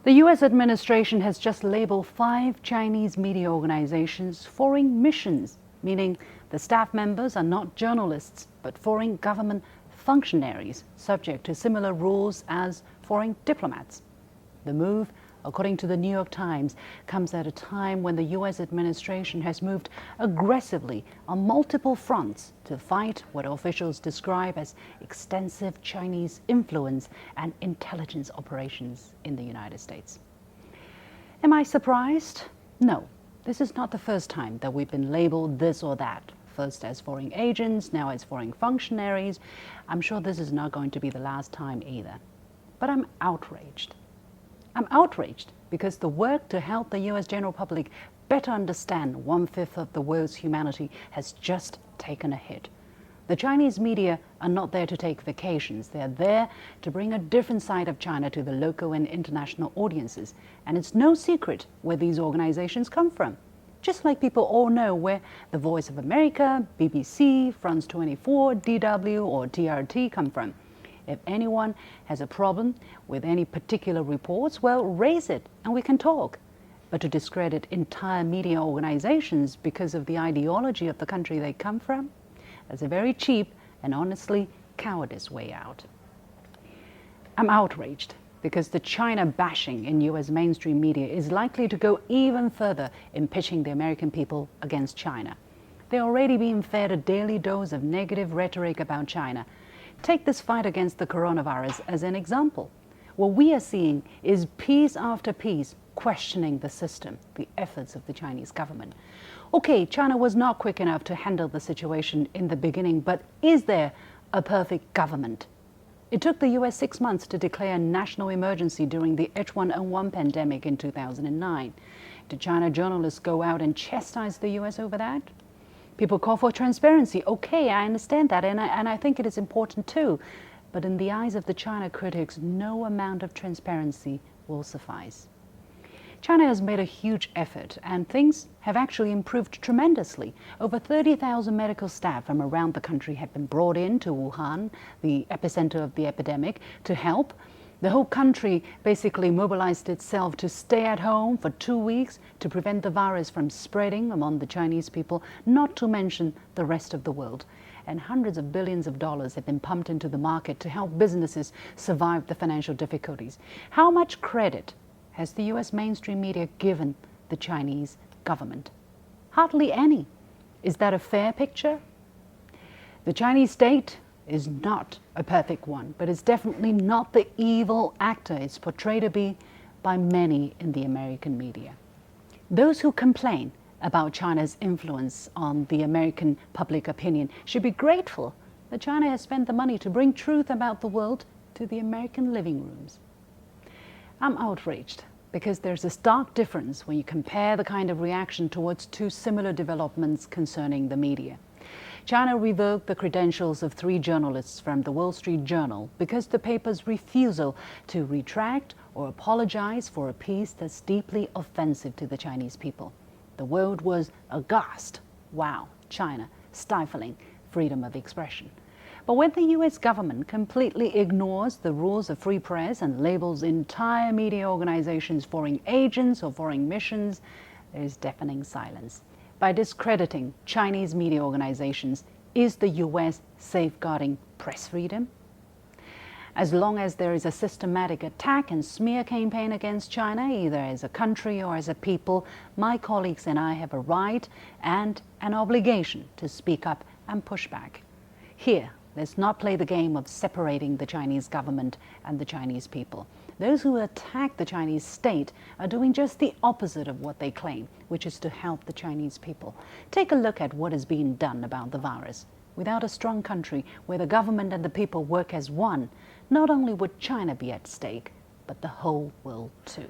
The U.S. administration has just labeled 5 Chinese media organizations foreign missions, meaning the staff members are not journalists but foreign government functionaries subject to similar rules as foreign diplomats. The move, according to the New York Times, comes at a time when the U.S. administration has moved aggressively on multiple fronts to fight what officials describe as extensive Chinese influence and intelligence operations in the United States. Am I surprised? No. This is not the first time that we've been labeled this or that. First as foreign agents, now as foreign functionaries. I'm sure this is not going to be the last time either. But I'm outraged. I'm outraged because the work to help the U.S. general public better understand 1/5 of the world's humanity has just taken a hit. The Chinese media are not there to take vacations. They are there to bring a different side of China to the local and international audiences. And it's no secret where these organizations come from. Just like people all know where the Voice of America, BBC, France 24, DW or TRT come from. If anyone has a problem with any particular reports, well, raise it and we can talk. But to discredit entire media organizations because of the ideology of the country they come from, that's a very cheap and honestly cowardice way out. I'm outraged because the China bashing in U.S. mainstream media is likely to go even further in pitching the American people against China. They're already being fed a daily dose of negative rhetoric about China. Take this fight against the coronavirus as an example. What we are seeing is piece after piece questioning the system, the efforts of the Chinese government. Okay, China was not quick enough to handle the situation in the beginning, but is there a perfect government? It took the U.S. 6 months to declare a national emergency during the H1N1 pandemic in 2009. Did China journalists go out and chastise the U.S. over that? People call for transparency. Okay, I understand that, and I think it is important too. But in the eyes of the China critics, no amount of transparency will suffice. China has made a huge effort, and things have actually improved tremendously. Over 30,000 medical staff from around the country have been brought in to Wuhan, the epicenter of the epidemic, to help. The whole country basically mobilized itself to stay at home for 2 weeks to prevent the virus from spreading among the Chinese people, not to mention the rest of the world. And hundreds of billions of dollars have been pumped into the market to help businesses survive the financial difficulties. How much credit has the U.S. mainstream media given the Chinese government? Hardly any. Is that a fair picture? The Chinese state is not a perfect one, but it's definitely not the evil actor it's portrayed to be by many in the American media. Those who complain about China's influence on the American public opinion should be grateful that China has spent the money to bring truth about the world to the American living rooms. I'm outraged because there's a stark difference when you compare the kind of reaction towards 2 similar developments concerning the media. China revoked the credentials of 3 journalists from the Wall Street Journal because the paper's refusal to retract or apologize for a piece that's deeply offensive to the Chinese people. The world was aghast. Wow, China stifling freedom of expression. But when the U.S. government completely ignores the rules of free press and labels entire media organizations foreign agents or foreign missions, there is deafening silence. By discrediting Chinese media organizations, is the U.S. safeguarding press freedom? As long as there is a systematic attack and smear campaign against China, either as a country or as a people, my colleagues and I have a right and an obligation to speak up and push back. Here, let's not play the game of separating the Chinese government and the Chinese people. Those who attack the Chinese state are doing just the opposite of what they claim, which is to help the Chinese people. Take a look at what is being done about the virus. Without a strong country where the government and the people work as one, not only would China be at stake, but the whole world too.